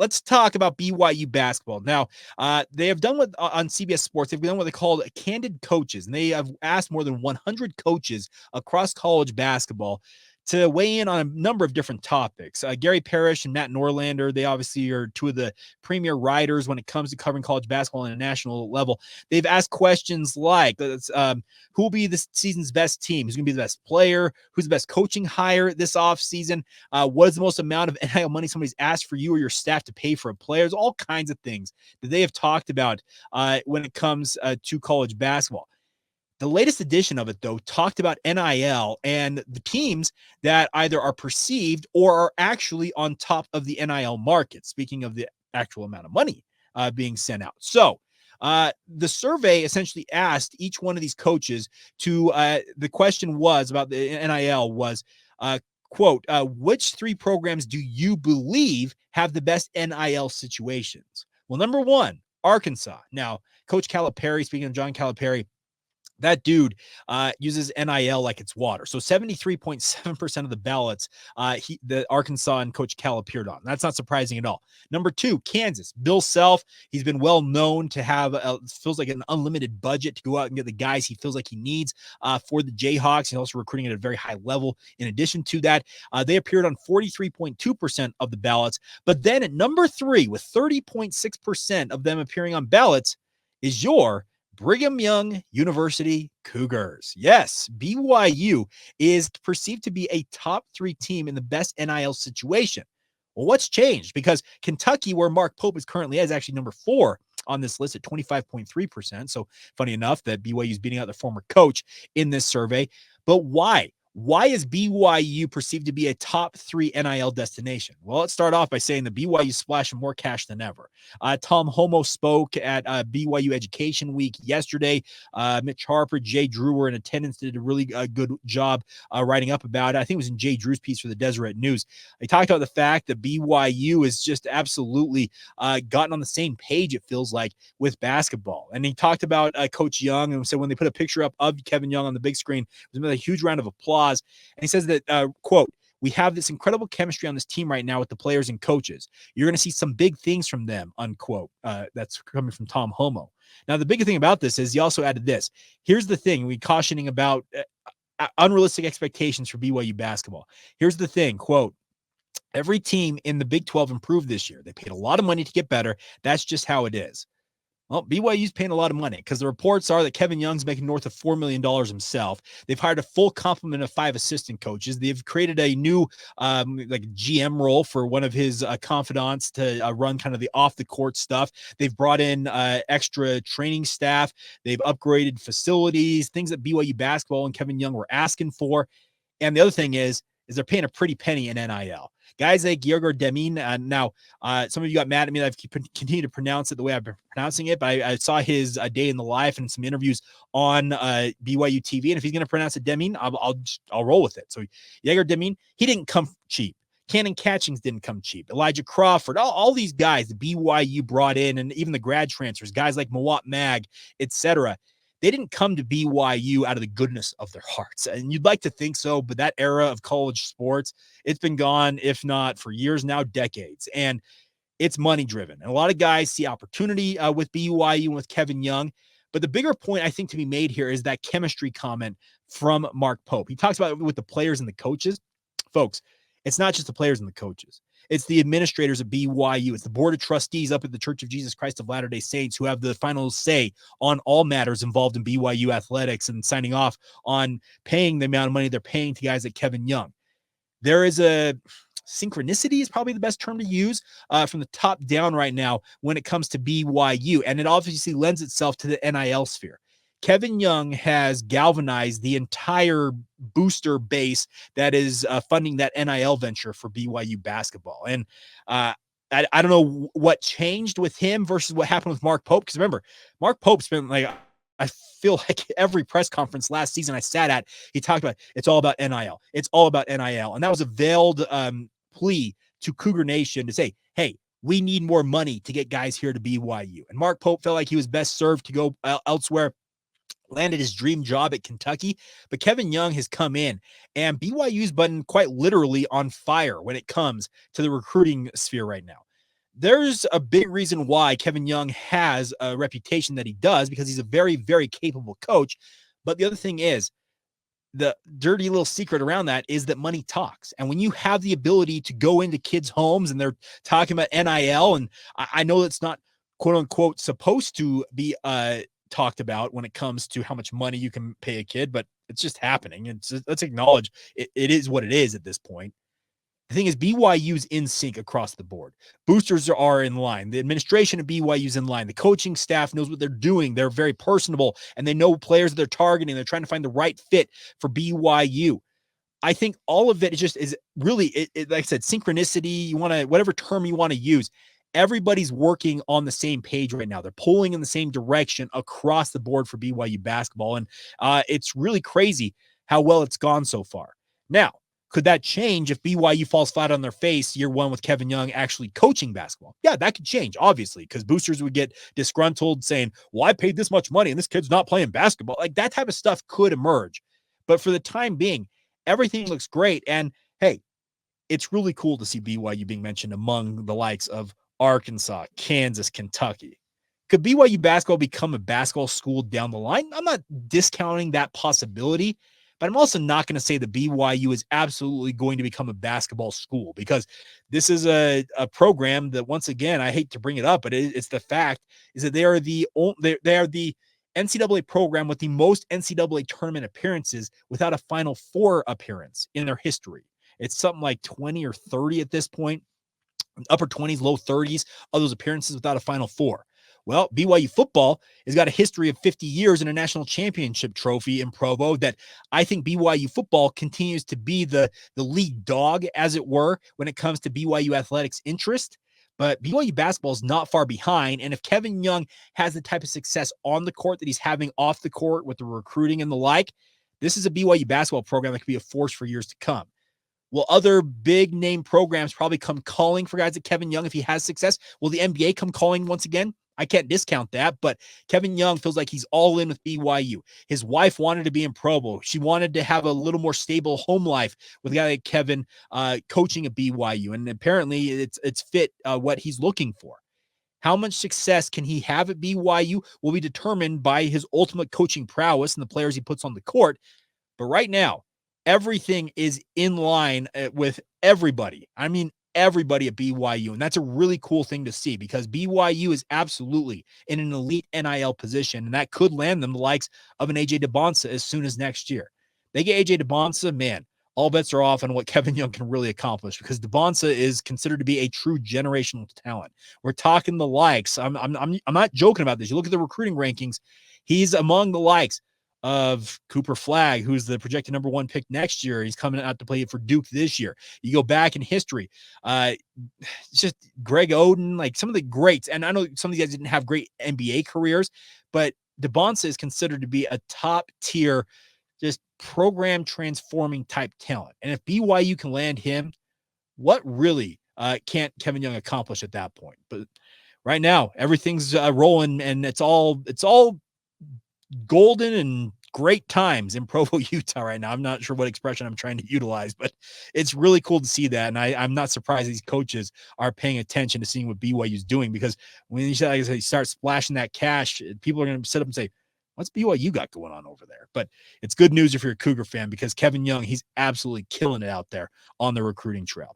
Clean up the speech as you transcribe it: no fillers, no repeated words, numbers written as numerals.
let's talk about BYU basketball. Now, they have done what on CBS Sports, they've done what they call candid coaches, and they have asked more than 100 coaches across college basketball to weigh in on a number of different topics. Gary Parrish and Matt Norlander, they obviously are two of the premier writers when it comes to covering college basketball on a national level. They've asked questions like, who will be this season's best team? Who's going to be the best player? Who's the best coaching hire this offseason? What is the most amount of NIL money somebody's asked for you or your staff to pay for a player? There's all kinds of things that they have talked about when it comes to college basketball. The latest edition of it, though, talked about NIL and the teams that either are perceived or are actually on top of the NIL market, speaking of the actual amount of money being sent out. So the survey essentially asked each one of these coaches to, the question was about the NIL was, quote, which three programs do you believe have the best NIL situations? Well, number one, Arkansas. Now, Coach Calipari, speaking of John Calipari, that dude uses NIL like it's water. So 73.7% of the ballots, the Arkansas and Coach Cal appeared on. That's not surprising at all. Number two, Kansas. Bill Self, he's been well known to have, feels like an unlimited budget to go out and get the guys he feels like he needs for the Jayhawks. He's also recruiting at a very high level. In addition to that, they appeared on 43.2% of the ballots. But then at number three, with 30.6% of them appearing on ballots, is your Brigham Young University Cougars. Yes, BYU is perceived to be a top three team in the best NIL situation. Well, what's changed? Because Kentucky, where Mark Pope is currently at, is actually number four on this list at 25.3%. So funny enough that BYU is beating out their former coach in this survey. But why? Why is BYU perceived to be a top three NIL destination? Well, let's start off by saying that BYU is splashing more cash than ever. Tom Homo spoke at BYU Education Week yesterday. Mitch Harper, Jay Drew were in attendance, did a really good job writing up about it. I think it was in Jay Drew's piece for the Deseret News. He talked about the fact that BYU is just absolutely gotten on the same page, it feels like, with basketball. And he talked about Coach Young and said when they put a picture up of Kevin Young on the big screen, it was a huge round of applause. And he says that, quote, we have this incredible chemistry on this team right now with the players and coaches. You're going to see some big things from them, unquote. That's coming from Tom Homo. Now, the big thing about this is he also added this. Here's the thing. We cautioning about unrealistic expectations for BYU basketball. Here's the thing, quote, every team in the Big 12 improved this year. They paid a lot of money to get better. That's just how it is. Well, BYU's paying a lot of money because the reports are that Kevin Young's making north of $4 million himself. They've hired a full complement of 5 assistant coaches. They've created a new GM role for one of his confidants to run kind of the off the court stuff. They've brought in extra training staff. They've upgraded facilities, things that BYU basketball and Kevin Young were asking for. And the other thing is they're paying a pretty penny in NIL. Guys like Yerger Demin, now some of you got mad at me that I've continued to pronounce it the way I've been pronouncing it, but I saw his day in the life and some interviews on BYU TV, and if he's going to pronounce it Demin, I'll roll with it. So Yerger Demin, he didn't come cheap. Cannon Catchings didn't come cheap. Elijah Crawford, all these guys the BYU brought in, and even the grad transfers, guys like Mawat Mag, etc., they didn't come to BYU out of the goodness of their hearts. And you'd like to think so, but that era of college sports, it's been gone, if not for years now, decades. And it's money driven. And a lot of guys see opportunity with BYU and with Kevin Young. But the bigger point I think to be made here is that chemistry comment from Mark Pope. He talks about it with the players and the coaches. Folks, it's not just the players and the coaches. It's the administrators of BYU. It's the board of trustees up at the Church of Jesus Christ of Latter-day Saints who have the final say on all matters involved in BYU athletics and signing off on paying the amount of money they're paying to guys like Kevin Young. There is a synchronicity is probably the best term to use from the top down right now when it comes to BYU. And it obviously lends itself to the NIL sphere. Kevin Young has galvanized the entire booster base that is funding that NIL venture for BYU basketball. And I don't know what changed with him versus what happened with Mark Pope. Because remember, Mark Pope's been like, I feel like every press conference last season I sat at, he talked about it's all about NIL. It's all about NIL. And that was a veiled plea to Cougar Nation to say, hey, we need more money to get guys here to BYU. And Mark Pope felt like he was best served to go elsewhere. Landed his dream job at Kentucky, but Kevin Young has come in and BYU's been quite literally on fire when it comes to the recruiting sphere right now. there's a big reason why Kevin Young has a reputation that he does, because he's a very, very capable coach. But the other thing is, the dirty little secret around that is that money talks. And when you have the ability to go into kids' homes and they're talking about NIL, and I know it's not quote unquote supposed to be talked about when it comes to how much money you can pay a kid, but it's just happening. Let's acknowledge it is what it is at this point. The thing is, BYU's in sync across the board. Boosters are in line. The administration of BYU's in line. The coaching staff knows what they're doing. They're very personable, and they know players that they're targeting. They're trying to find the right fit for BYU. I think all of it is really, like I said, synchronicity. You want to, whatever term you want to use. Everybody's working on the same page right now. They're pulling in the same direction across the board for BYU basketball, and it's really crazy how well it's gone so far. Now, could that change if BYU falls flat on their face year one with Kevin Young actually coaching basketball? Yeah, that could change, obviously, because boosters would get disgruntled saying, well, I paid this much money and this kid's not playing basketball. Like, that type of stuff could emerge. But for the time being, everything looks great. And hey, it's really cool to see BYU being mentioned among the likes of Arkansas, Kansas, Kentucky. Could BYU basketball become a basketball school down the line? I'm not discounting that possibility, but I'm also not going to say that BYU is absolutely going to become a basketball school, because this is a program that, once again, I hate to bring it up, but it's the fact is that they are the NCAA program with the most NCAA tournament appearances without a Final Four appearance in their history. It's something like 20 or 30 at this point, upper 20s, low 30s of those appearances without a Final Four. Well, BYU football has got a history of 50 years in a national championship trophy in Provo that I think BYU football continues to be the lead dog, as it were, when it comes to BYU athletics interest. But BYU basketball is not far behind. And if Kevin Young has the type of success on the court that he's having off the court with the recruiting and the like, this is a BYU basketball program that could be a force for years to come. Will other big name programs probably come calling for guys like Kevin Young if he has success? Will the NBA come calling once again? I can't discount that, but Kevin Young feels like he's all in with BYU. His wife wanted to be in Provo. She wanted to have a little more stable home life with a guy like Kevin coaching at BYU, and apparently it's fit what he's looking for. How much success can he have at BYU will be determined by his ultimate coaching prowess and the players he puts on the court. But right now, everything is in line with everybody. I mean, everybody at BYU. And that's a really cool thing to see, because BYU is absolutely in an elite NIL position, and that could land them the likes of an AJ DeBonsa as soon as next year. They get AJ DeBonsa, man, all bets are off on what Kevin Young can really accomplish, because DeBonsa is considered to be a true generational talent. We're talking the likes. I'm not joking about this. You look at the recruiting rankings, he's among the likes of Cooper Flagg, who's the projected number one pick next year. He's coming out to play for Duke this year. You go back in history, just Greg Oden, like some of the greats. And I know some of these guys didn't have great NBA careers, but DeBonsa is considered to be a top tier, just program transforming type talent. And if BYU can land him, what really can't Kevin Young accomplish at that point? But right now, everything's rolling, and it's all golden and great times in Provo, Utah right now. I'm not sure what expression I'm trying to utilize, but it's really cool to see that. And I'm not surprised these coaches are paying attention to seeing what BYU is doing, because when you start splashing that cash, people are going to sit up and say, what's BYU got going on over there? But it's good news if you're a Cougar fan, because Kevin Young, he's absolutely killing it out there on the recruiting trail.